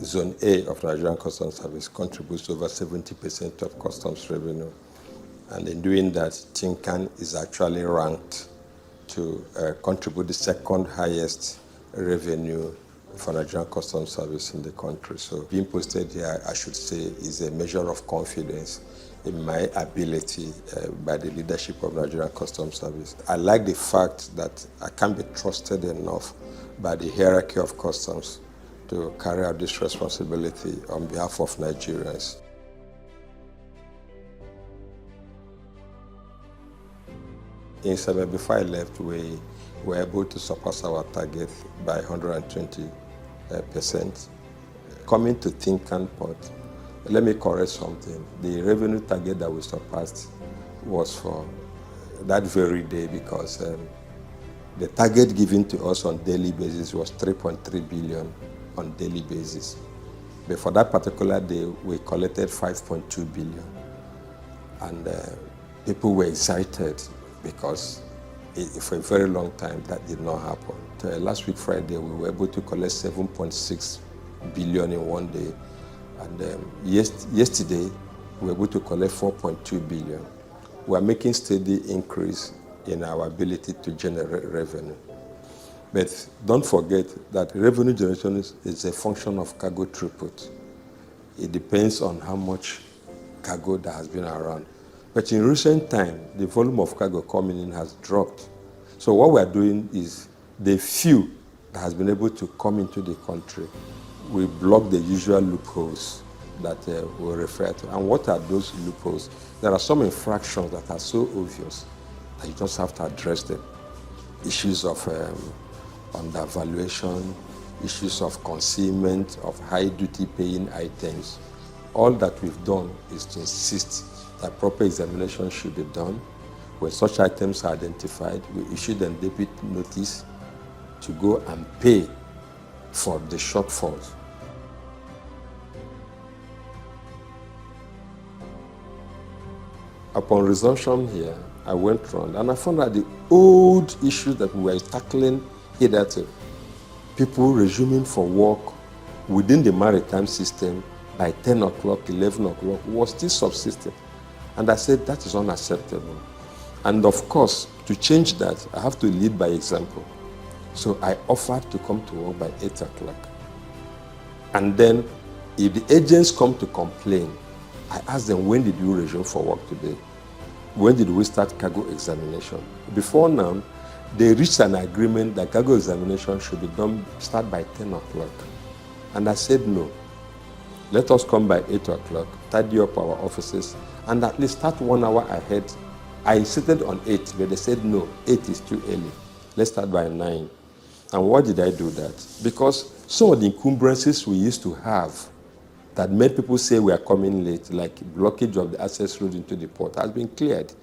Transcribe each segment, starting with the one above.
Zone A of Nigerian Customs Service contributes to over 70% of customs revenue. And in doing that, TinCan is actually ranked to contribute the second highest revenue for Nigerian Customs Service in the country. So being posted here, I should say, is a measure of confidence in my ability by the leadership of Nigerian Customs Service. I like the fact that I can be trusted enough by the hierarchy of customs to carry out this responsibility on behalf of Nigerians. In Seven, before I left, we were able to surpass our target by 120%. Coming to TinCan Port, let me correct something. The revenue target that we surpassed was for that very day because the target given to us on daily basis was 3.3 billion on daily basis. But for that particular day, we collected 5.2 billion. And people were excited because for a very long time that did not happen. Last week Friday, we were able to collect 7.6 billion in one day. And yesterday, we were able to collect 4.2 billion. We are making steady increase in our ability to generate revenue. But don't forget that revenue generation is a function of cargo throughput. It depends on how much cargo that has been around. But in recent time, the volume of cargo coming in has dropped. So what we are doing is the few that has been able to come into the country, we block the usual loopholes that we refer to. And what are those loopholes? There are some infractions that are so obvious that you just have to address them. Issues of undervaluation, issues of concealment of high duty paying items. All that we've done is to insist that proper examination should be done. When such items are identified, we issue them debit notice to go and pay for the shortfalls. Upon resumption here, I went around and I found that the old issues that we were tackling hitherto, people resuming for work within the maritime system by 10 o'clock, 11 o'clock, was still subsisting. And I said, that is unacceptable. And of course, to change that, I have to lead by example. So I offered to come to work by 8 o'clock. And then, if the agents come to complain, I ask them, when did you resume for work today? When did we start cargo examination? Before now, they reached an agreement that cargo examination should be done, start by 10 o'clock. And I said, no. Let us come by 8 o'clock, tidy up our offices, and at least start 1 hour ahead. I insisted on 8, but they said, no, 8 is too early. Let's start by 9. And why did I do that? Because some of the encumbrances we used to have that made people say we are coming late, like blockage of the access road into the port, has been cleared.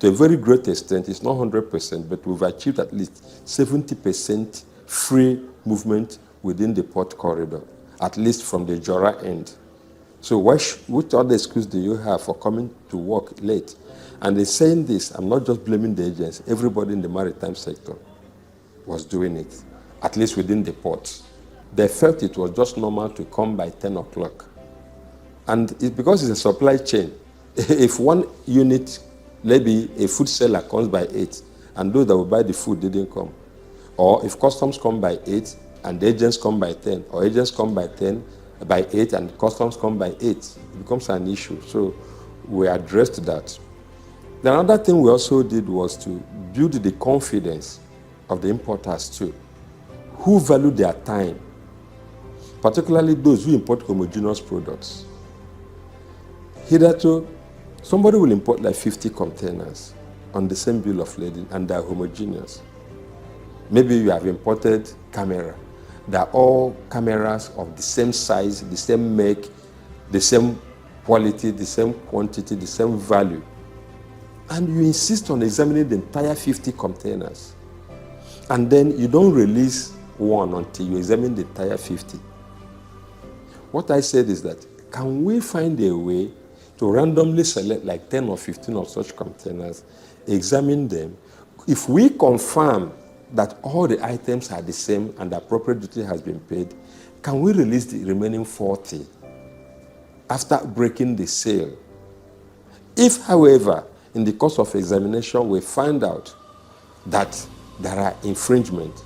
To a very great extent, it's not 100%, but we've achieved at least 70% free movement within the port corridor, at least from the Jora end. So which other excuse do you have for coming to work late? And in saying this, I'm not just blaming the agents. Everybody in the maritime sector was doing it, at least within the port. They felt it was just normal to come by 10 o'clock. And it's because it's a supply chain. If one unit, maybe a food seller comes by 8, and those that will buy the food didn't come, or if customs come by 8, and the agents come by 10, or agents come by 8, and customs come by 8, it becomes an issue. So we addressed that. The another thing we also did was to build the confidence of the importers too, who value their time, particularly those who import homogeneous products. Hitherto, somebody will import like 50 containers on the same bill of lading, and they're homogeneous. Maybe you have imported camera. They're all cameras of the same size, the same make, the same quality, the same quantity, the same value. And you insist on examining the entire 50 containers. And then you don't release one until you examine the entire 50. What I said is that, can we find a way to randomly select like 10 or 15 of such containers, examine them? If we confirm that all the items are the same and the appropriate duty has been paid, can we release the remaining 40 after breaking the sale? If, however, in the course of examination we find out that there are infringements,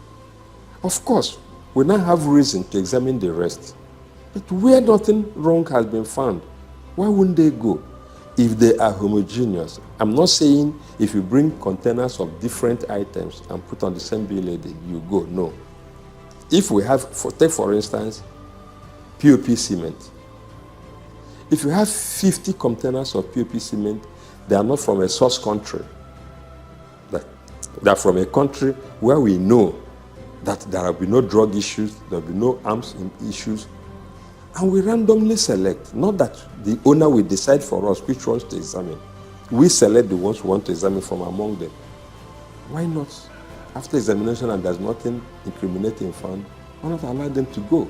of course, we now have reason to examine the rest. But where nothing wrong has been found, why wouldn't they go? If they are homogeneous, I'm not saying if you bring containers of different items and put on the same bill label, you go, no. If we have, take for instance, POP cement. If you have 50 containers of POP cement, they are not from a source country. They are from a country where we know that there will be no drug issues, there will be no arms issues, and we randomly select, not that the owner will decide for us which ones to examine. We select the ones we want to examine from among them. Why not? After examination and there's nothing incriminating found, why not allow them to go?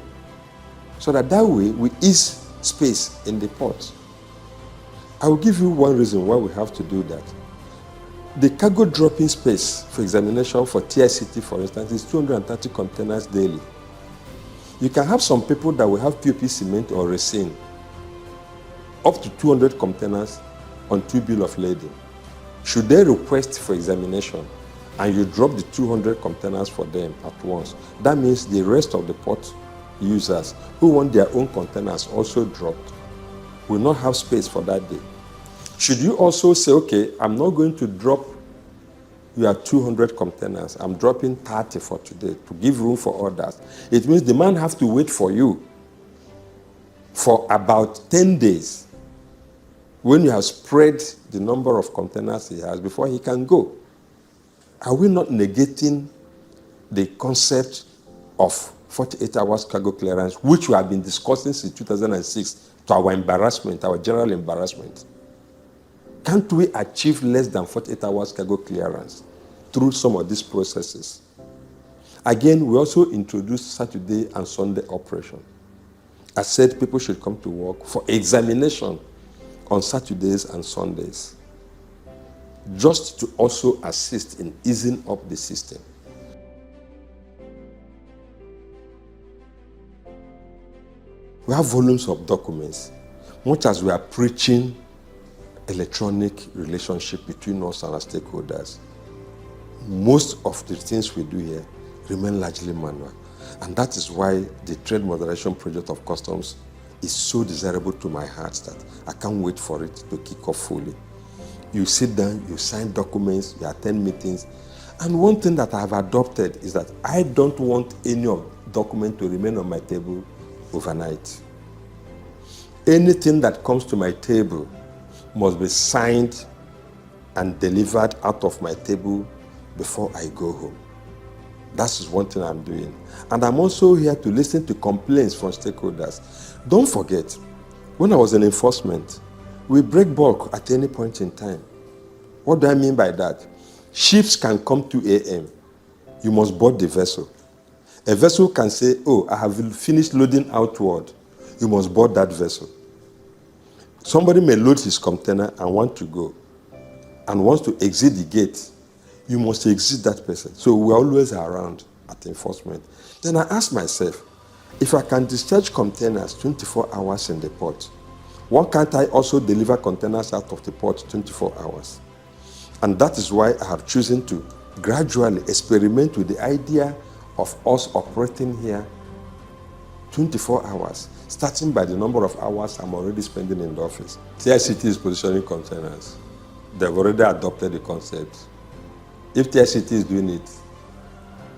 So that way we ease space in the port. I will give you one reason why we have to do that. The cargo dropping space for examination for TICT, for instance, is 230 containers daily. You can have some people that will have POP cement or resin, up to 200 containers on 2 bill of lading. Should they request for examination and you drop the 200 containers for them at once, that means the rest of the port users who want their own containers also dropped will not have space for that day. Should you also say, okay, I'm not going to drop your 200 containers, I'm dropping 30 for today to give room for others. It means the man has to wait for you for about 10 days when you have spread the number of containers he has before he can go. Are we not negating the concept of 48 hours cargo clearance, which we have been discussing since 2006, to our embarrassment, our general embarrassment? Can't we achieve less than 48 hours cargo clearance through some of these processes? Again, we also introduced Saturday and Sunday operation. I said people should come to work for examination on Saturdays and Sundays, just to also assist in easing up the system. We have volumes of documents. Much as we are preaching electronic relationship between us and our stakeholders, most of the things we do here remain largely manual. And that is why the Trade Moderation Project of Customs is so desirable to my heart that I can't wait for it to kick off fully. You sit down, you sign documents, you attend meetings. And one thing that I have adopted is that I don't want any of the document to remain on my table overnight. Anything that comes to my table must be signed and delivered out of my table before I go home. That is one thing I'm doing. And I'm also here to listen to complaints from stakeholders. Don't forget, when I was in enforcement, we break bulk at any point in time. What do I mean by that? Ships can come 2 a.m. You must board the vessel. A vessel can say, oh, I have finished loading outward. You must board that vessel. Somebody may load his container and want to go and wants to exit the gate. You must exit that person. So we're always around at enforcement. Then I ask myself, if I can discharge containers 24 hours in the port, why can't I also deliver containers out of the port 24 hours? And that is why I have chosen to gradually experiment with the idea of us operating here 24 hours, starting by the number of hours I'm already spending in the office. TICT is positioning containers. They've already adopted the concept. If TICT is doing it,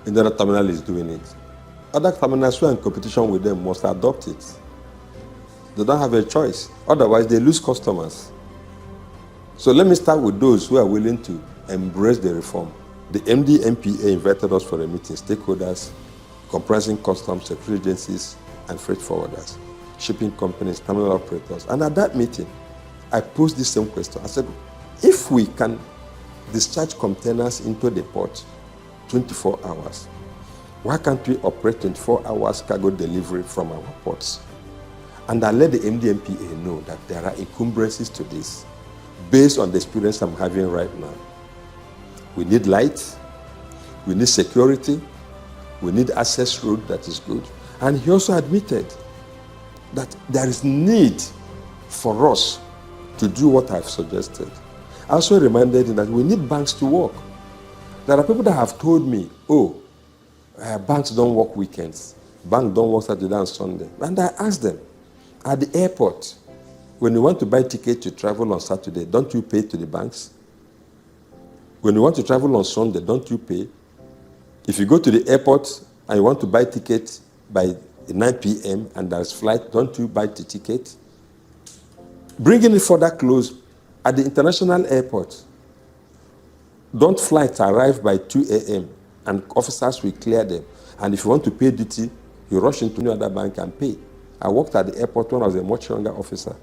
another terminal is doing it. Other terminals who are in competition with them must adopt it. They don't have a choice. Otherwise, they lose customers. So let me start with those who are willing to embrace the reform. The MD MPA invited us for a meeting, stakeholders comprising customs, security agencies, and freight forwarders, shipping companies, terminal operators. And at that meeting, I posed this same question. I said, if we can discharge containers into the port 24 hours, why can't we operate 24 hours cargo delivery from our ports? And I let the MDMPA know that there are encumbrances to this based on the experience I'm having right now. We need light, we need security, we need access road that is good. And he also admitted that there is need for us to do what I've suggested. I also reminded him that we need banks to work. There are people that have told me, banks don't work weekends. Banks don't work Saturday and Sunday. And I asked them, at the airport, when you want to buy ticket to travel on Saturday, don't you pay to the banks? When you want to travel on Sunday, don't you pay? If you go to the airport and you want to buy ticket by 9 p.m. and there's flight, don't you buy the ticket? Bringing it further close, at the international airport, don't flights arrive by 2 a.m. and officers will clear them. And if you want to pay duty, you rush into any other bank and pay. I worked at the airport when I was a much younger officer.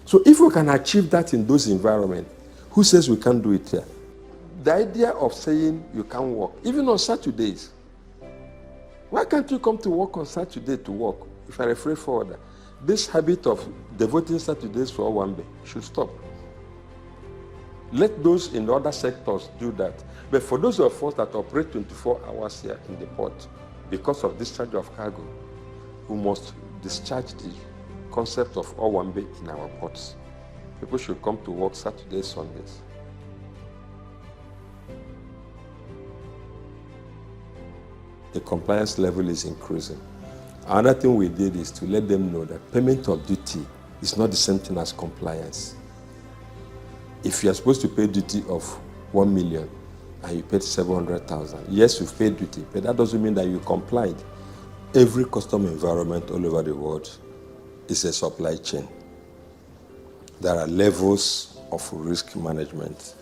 So if we can achieve that in those environments, who says we can't do it here? The idea of saying you can't work, even on Saturdays. Why can't you come to work on Saturday to work? If I refer forward, this habit of devoting Saturdays for Owambe should stop. Let those in other sectors do that. But for those of us that operate 24 hours here in the port, because of discharge of cargo, we must discharge the concept of Owambe in our ports. People should come to work Saturdays, Sundays. The compliance level is increasing. Another thing we did is to let them know that payment of duty is not the same thing as compliance. If you are supposed to pay duty of 1 million and you paid 700,000, yes, you've paid duty, but that doesn't mean that you complied. Every custom environment all over the world is a supply chain. There are levels of risk management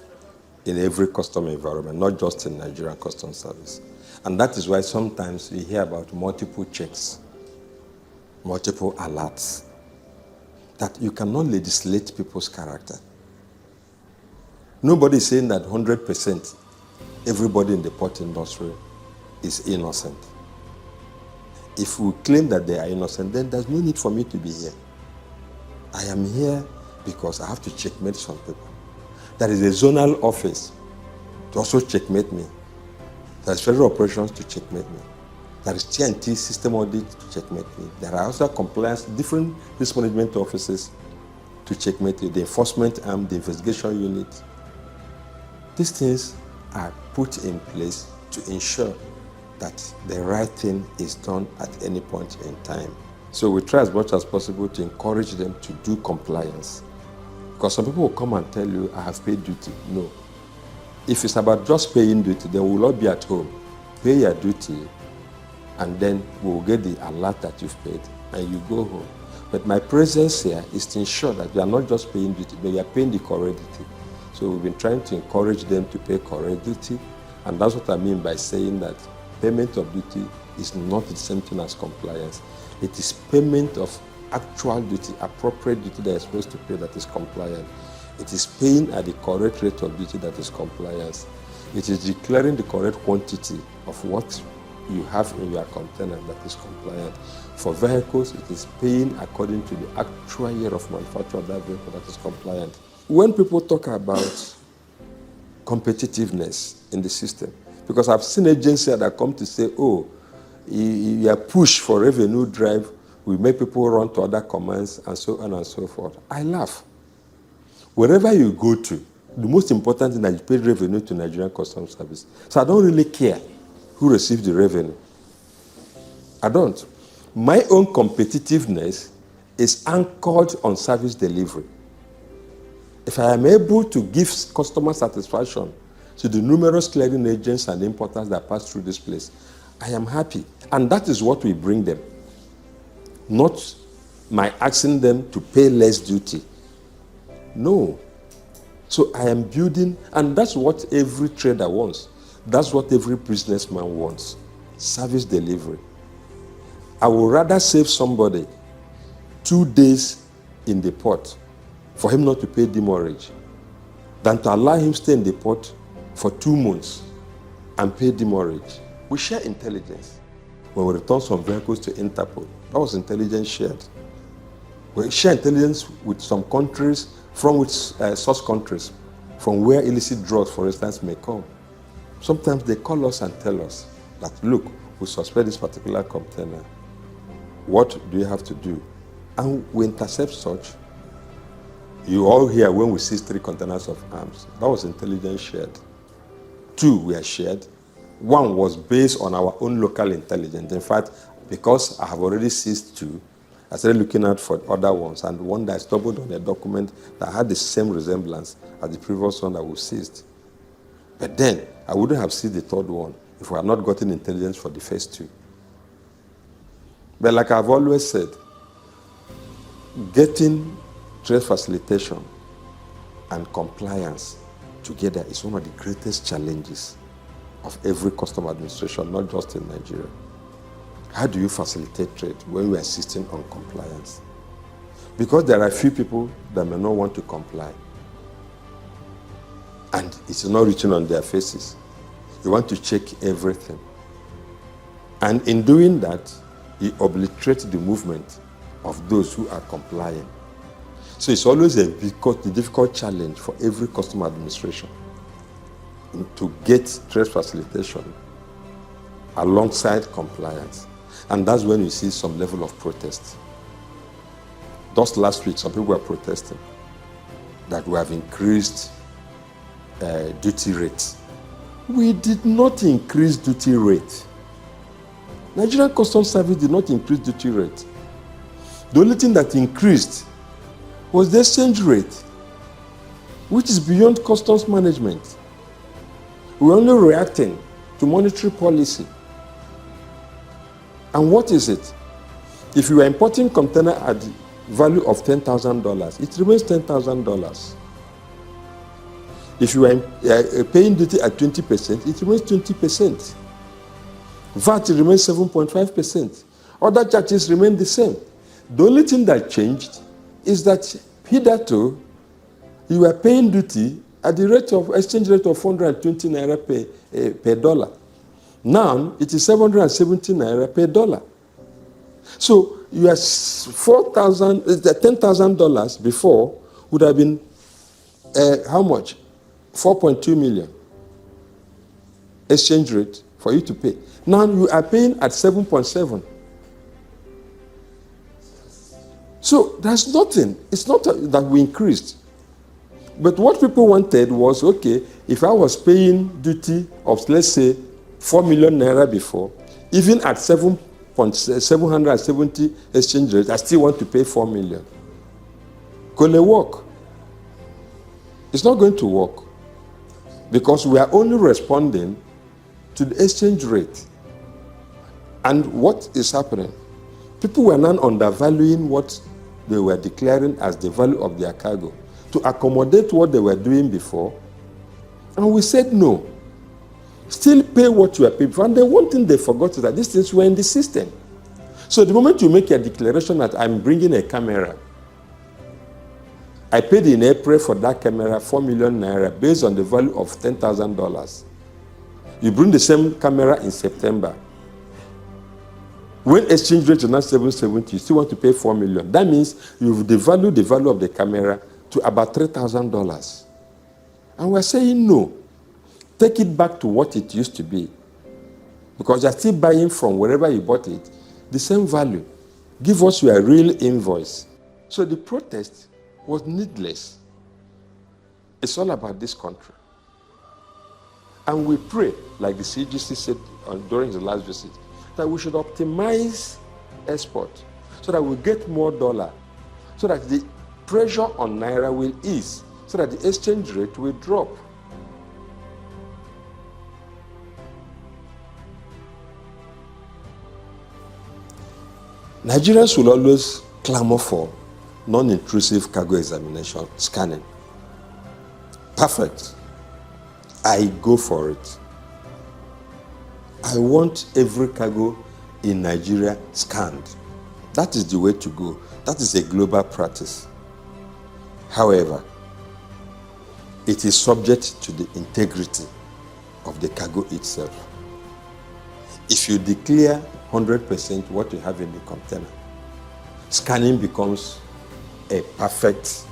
in every custom environment, not just in Nigerian Customs Service. And that is why sometimes we hear about multiple checks, multiple alerts, that you cannot legislate people's character. Nobody is saying that 100% everybody in the port industry is innocent. If we claim that they are innocent, then there's no need for me to be here. I am here because I have to checkmate some people. There is a zonal office to also checkmate me. There is federal operations to checkmate me. There is TNT system audit to checkmate me. There are also compliance, different risk management offices to checkmate you. The enforcement arm, the investigation unit. These things are put in place to ensure that the right thing is done at any point in time. So we try as much as possible to encourage them to do compliance. Because some people will come and tell you, I have paid duty. No. If it's about just paying duty, then we will all be at home. Pay your duty, and then we will get the alert that you've paid, and you go home. But my presence here is to ensure that you are not just paying duty, but you are paying the correct duty. So we've been trying to encourage them to pay correct duty, and that's what I mean by saying that payment of duty is not the same thing as compliance. It is payment of actual duty, appropriate duty that you're supposed to pay that is compliant. It is paying at the correct rate of duty that is compliance. It is declaring the correct quantity of what you have in your container that is compliant. For vehicles, it is paying according to the actual year of manufacture of that vehicle that is compliant. When people talk about competitiveness in the system, because I've seen agencies that come to say, oh, you are pushed for revenue drive, we make people run to other commands, and so on and so forth. I laugh. Wherever you go to, the most important thing is that you pay revenue to Nigerian Customs Service. So I don't really care who receives the revenue. I don't. My own competitiveness is anchored on service delivery. If I am able to give customer satisfaction to the numerous clearing agents and importers that pass through this place, I am happy. And that is what we bring them. Not my asking them to pay less duty. No. So I am building, and that's what every trader wants. That's what every businessman wants. Service delivery. I would rather save somebody 2 days in the port for him not to pay demurrage than to allow him stay in the port for 2 months and pay demurrage. We share intelligence. When we return some vehicles to Interpol, that was intelligence shared. We share intelligence with some countries, from which source countries, from where illicit drugs, for instance, may come. Sometimes they call us and tell us that, look, we suspect this particular container. What do you have to do? And we intercept such. You all hear when we seized 3 containers of arms. That was intelligence shared. 2 were shared. 1 was based on our own local intelligence. In fact, because I have already seized 2, I started looking out for other ones, and one that I stumbled on a document that had the same resemblance as the previous one that we seized. But then, I wouldn't have seized the 3rd one if we had not gotten intelligence for the first 2. But like I've always said, getting trade facilitation and compliance together is one of the greatest challenges of every custom administration, not just in Nigeria. How do you facilitate trade when you are insisting on compliance? Because there are a few people that may not want to comply, and it's not written on their faces. You want to check everything. And in doing that, you obliterate the movement of those who are complying. So it's always a difficult challenge for every custom administration to get trade facilitation alongside compliance. And that's when you see some level of protest. Just last week, some people were protesting that we have increased duty rates. We did not increase duty rate. Nigerian Customs Service did not increase duty rate. The only thing that increased was the exchange rate, which is beyond customs management. We're only reacting to monetary policy. And what is it? If you are importing container at the value of $10,000, it remains $10,000. If you are paying duty at 20%, it remains 20%. VAT remains 7.5%. Other charges remain the same. The only thing that changed is that hitherto you are paying duty at the rate of exchange rate of 420 naira per dollar. Now it is 770 naira per dollar. So you are $10,000 before would have been how much? 4.2 million exchange rate for you to pay. Now you are paying at 7.7. So there's nothing. It's not that we increased. But what people wanted was, okay, if I was paying duty of, let's say, 4 million naira before, even at 770 exchange rate, I still want to pay 4 million. Could it work? It's not going to work, because we are only responding to the exchange rate. And what is happening? People were now undervaluing what they were declaring as the value of their cargo to accommodate what they were doing before. And we said no. Still pay what you are paying for. And the one thing they forgot is that these things were in the system. So the moment you make a declaration that I'm bringing a camera, I paid in April for that camera 4 million naira based on the value of $10,000. You bring the same camera in September. When exchange rate is not 770, you still want to pay 4 million. That means you've devalued the value of the camera to about $3,000. And we're saying no. Take it back to what it used to be. Because you're still buying from wherever you bought it, the same value. Give us your real invoice. So the protest was needless. It's all about this country. And we pray, like the CGC said during the last visit, that we should optimize export so that we get more dollar, so that the pressure on naira will ease, so that the exchange rate will drop. Nigerians will always clamor for non-intrusive cargo examination, scanning. Perfect. I go for it. I want every cargo in Nigeria scanned. That is the way to go. That is a global practice. However, it is subject to the integrity of the cargo itself. If you declare 100% what you have in the container, scanning becomes a perfect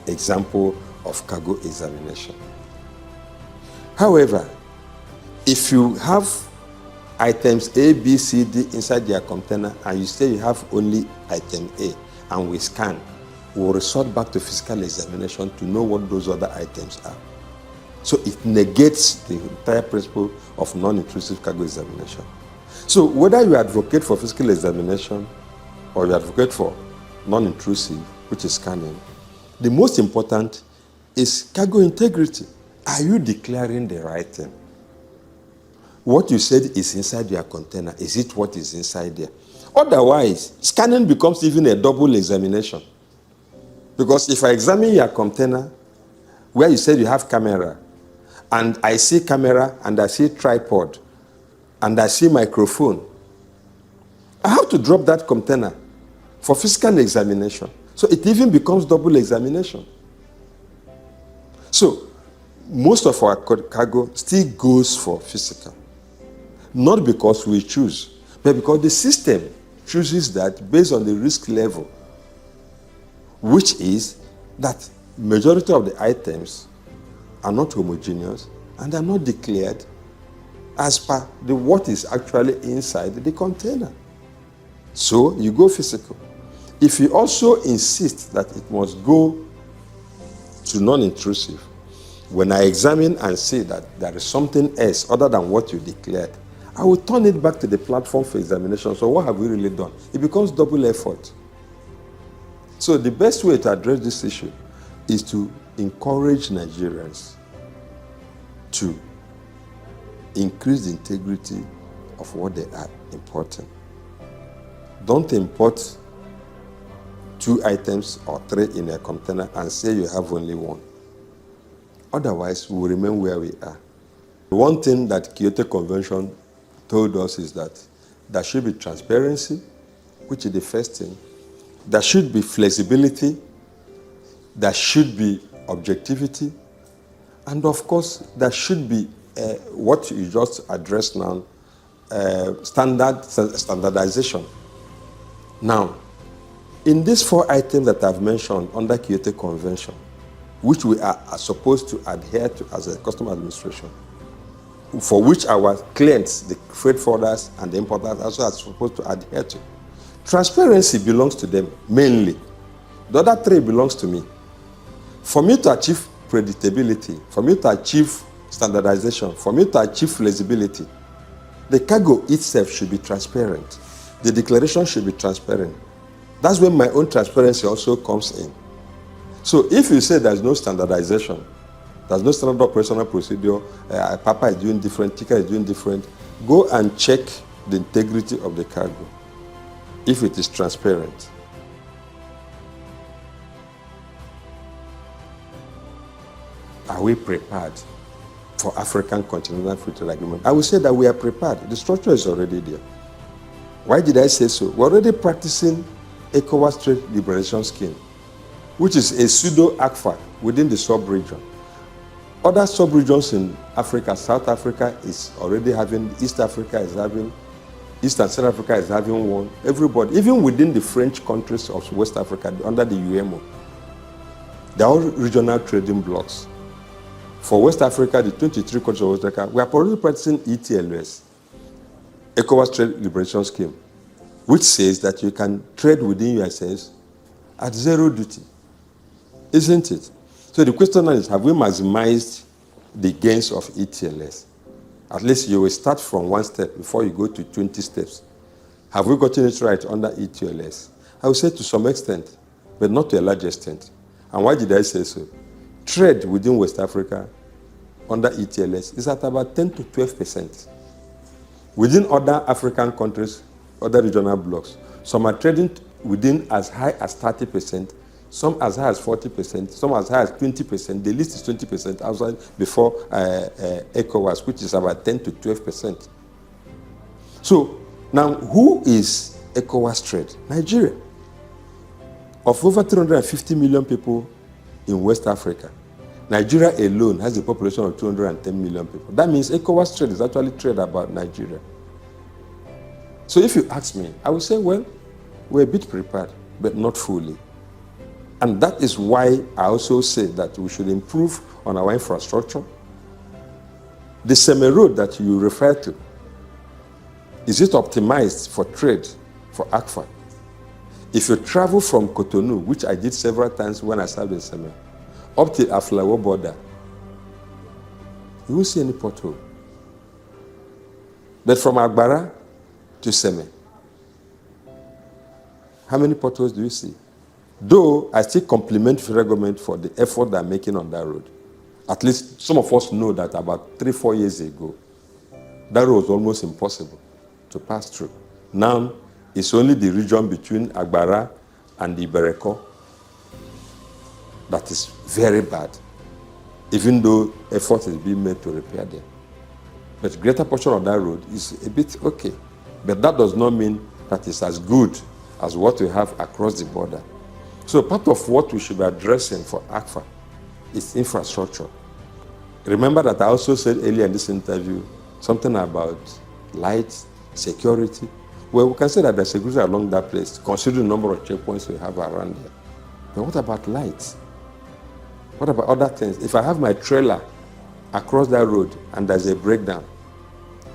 example of cargo examination. However, if you have items A, B, C, D inside their container and you say you have only item A and we scan, we'll resort back to physical examination to know what those other items are. So it negates the entire principle of non-intrusive cargo examination. So whether you advocate for physical examination or you advocate for non-intrusive, which is scanning, the most important is cargo integrity. Are you declaring the right thing? What you said is inside your container, is it what is inside there? Otherwise, scanning becomes even a double examination. Because if I examine your container, where you said you have camera, and I see camera, and I see tripod, and I see microphone, I have to drop that container for physical examination. So it even becomes double examination. So most of our cargo still goes for physical. Not because we choose, but because the system chooses that based on the risk level, which is that majority of the items are not homogeneous and are not declared as per what is actually inside the container. So you go physical. If you also insist that it must go to non-intrusive, when I examine and see that there is something else other than what you declared, I will turn it back to the platform for examination. So what have we really done? It becomes double effort. So the best way to address this issue is to encourage Nigerians to increase the integrity of what they are importing. Don't import 2 items or 3 in a container and say you have only 1. Otherwise, we will remain where we are. One thing that Kyoto Convention told us is that there should be transparency, which is the first thing. There should be flexibility. There should be objectivity. And of course, there should be what you just addressed now, standardization. Now, in these 4 items that I've mentioned under Kyoto Convention, which we are supposed to adhere to as a customs administration, for which our clients, the freight forwarders and the importers also are supposed to adhere to. Transparency belongs to them mainly. The other 3 belongs to me. For me to achieve predictability, for me to achieve standardization, for me to achieve flexibility, the cargo itself should be transparent. The declaration should be transparent. That's when my own transparency also comes in. So if you say there's no standardization, there's no standard operational procedure, Papa is doing different, TinCan is doing different, go and check the integrity of the cargo if it is transparent. Are we prepared for African Continental Free Trade Agreement? I would say that we are prepared. The structure is already there. Why did I say so? We're already practicing ECOWAS Trade Liberation Scheme, which is a pseudo-ACFA within the sub-region. Other sub-regions in Africa, South Africa is already having, East Africa is having, East and South Africa is having one. Everybody, even within the French countries of West Africa, under the UMO, they're all regional trading blocks. For West Africa, the 23 countries of West Africa, we are already practicing ETLS, ECOWAS Trade Liberation Scheme, which says that you can trade within USS at 0 duty, isn't it? So the question is, have we maximized the gains of ETLS? At least you will start from 1 step before you go to 20 steps. Have we gotten it right under ETLS? I would say to some extent, but not to a large extent. And why did I say so? Trade within West Africa under ETLS is at about 10 to 12%. Within other African countries, other regional blocks, some are trading within as high as 30%, some as high as 40%, some as high as 20%. The list is 20% outside before ECOWAS, which is about 10 to 12%. So now, who is ECOWAS trade? Nigeria. Of over 350 million people in West Africa, Nigeria alone has a population of 210 million people. That means ECOWAS trade is actually trade about Nigeria. So if you ask me, I would say, well, we're a bit prepared. but not fully. And that is why I also say that we should improve on our infrastructure. The Seme Road that you refer to, is it optimized for trade, for ACFA? If you travel from Cotonou, which I did several times when I served in Seme, up to Aflawo border, you won't see any pothole. But from Agbara to Seme, how many potholes do you see? Though I still compliment the government for the effort they're making on that road. At least some of us know that about 3-4 years ago, that road was almost impossible to pass through. Now, it's only the region between Agbara and the Ibereko that is very bad, even though effort is being made to repair them. But the greater portion of that road is a bit okay. But that does not mean that it's as good as what we have across the border. So part of what we should be addressing for ACFA is infrastructure. Remember that I also said earlier in this interview something about lights, security. Well, we can say that there's security along that place, considering the number of checkpoints we have around there. But what about lights? What about other things? If I have my trailer across that road and there's a breakdown,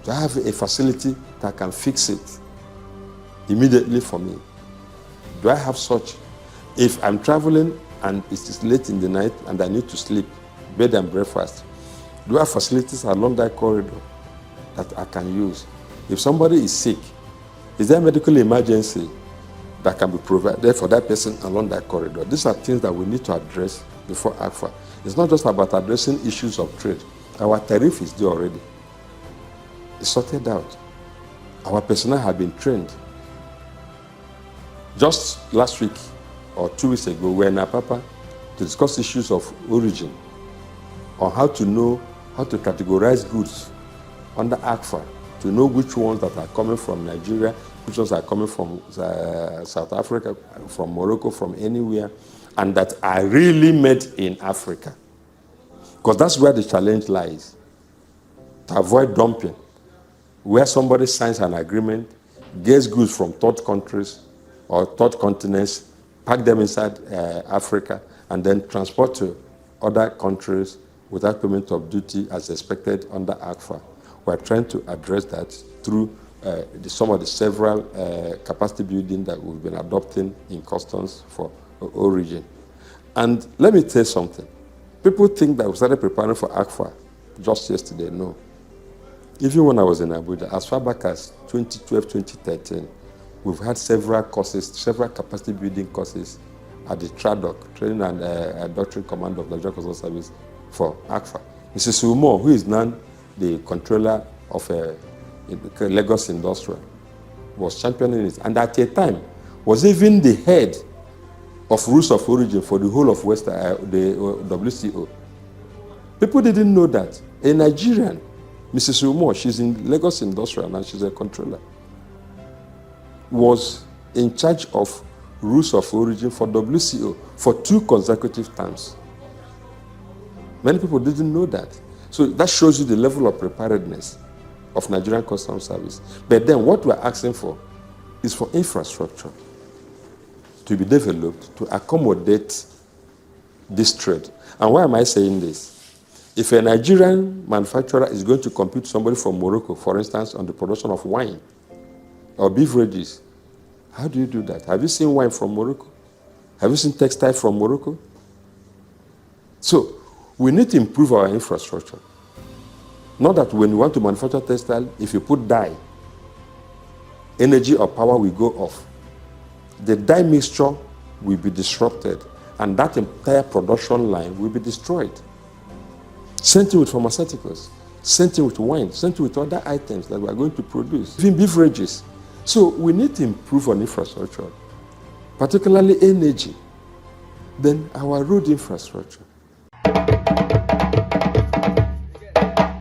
do I have a facility that can fix it immediately for me? Do I have such? If I'm traveling and it is late in the night and I need to sleep, bed and breakfast, do I have facilities along that corridor that I can use? If somebody is sick, is there a medical emergency that can be provided for that person along that corridor? These are things that we need to address before ACFA. It's not just about addressing issues of trade. Our tariff is there already. It's sorted out. Our personnel have been trained. Just last week or 2 weeks ago, we were in Apapa to discuss issues of origin, on how to know, how to categorize goods under ACFA, to know which ones that are coming from Nigeria, which ones are coming from South Africa, from Morocco, from anywhere, and that are really made in Africa. Because that's where the challenge lies. To avoid dumping, where somebody signs an agreement, gets goods from third countries or third continents, pack them inside Africa, and then transport to other countries without payment of duty as expected under ACFA. We're trying to address that through some of the several capacity building that we've been adopting in customs for origin. And let me tell you something. People think that we started preparing for ACFA just yesterday. No. Even when I was in Abuja, as far back as 2012, 2013, we've had several courses, several capacity building courses at the TRADOC, Training and Doctrine Command of Nigeria Customs Service for ACFA. Mrs. Umo, who is now the controller of Lagos Industrial, was championing it. And at a time, was even the head of rules of origin for the whole of the WCO. People didn't know that. A Nigerian, Mrs. Umo, she's in Lagos Industrial and she's a controller, was in charge of rules of origin for WCO for 2 consecutive terms. Many people didn't know that. So that shows you the level of preparedness of Nigerian Customs Service. But then what we're asking for is for infrastructure to be developed to accommodate this trade. And why am I saying this? If a Nigerian manufacturer is going to compete with somebody from Morocco, for instance, on the production of wine or beverages, how do you do that? Have you seen wine from Morocco? Have you seen textile from Morocco? So we need to improve our infrastructure. Not that when you want to manufacture textile, if you put dye, energy or power will go off. The dye mixture will be disrupted, and that entire production line will be destroyed. Same thing with pharmaceuticals, same thing with wine, same thing with other items that we are going to produce, even beverages. So we need to improve on infrastructure, particularly energy, then our road infrastructure.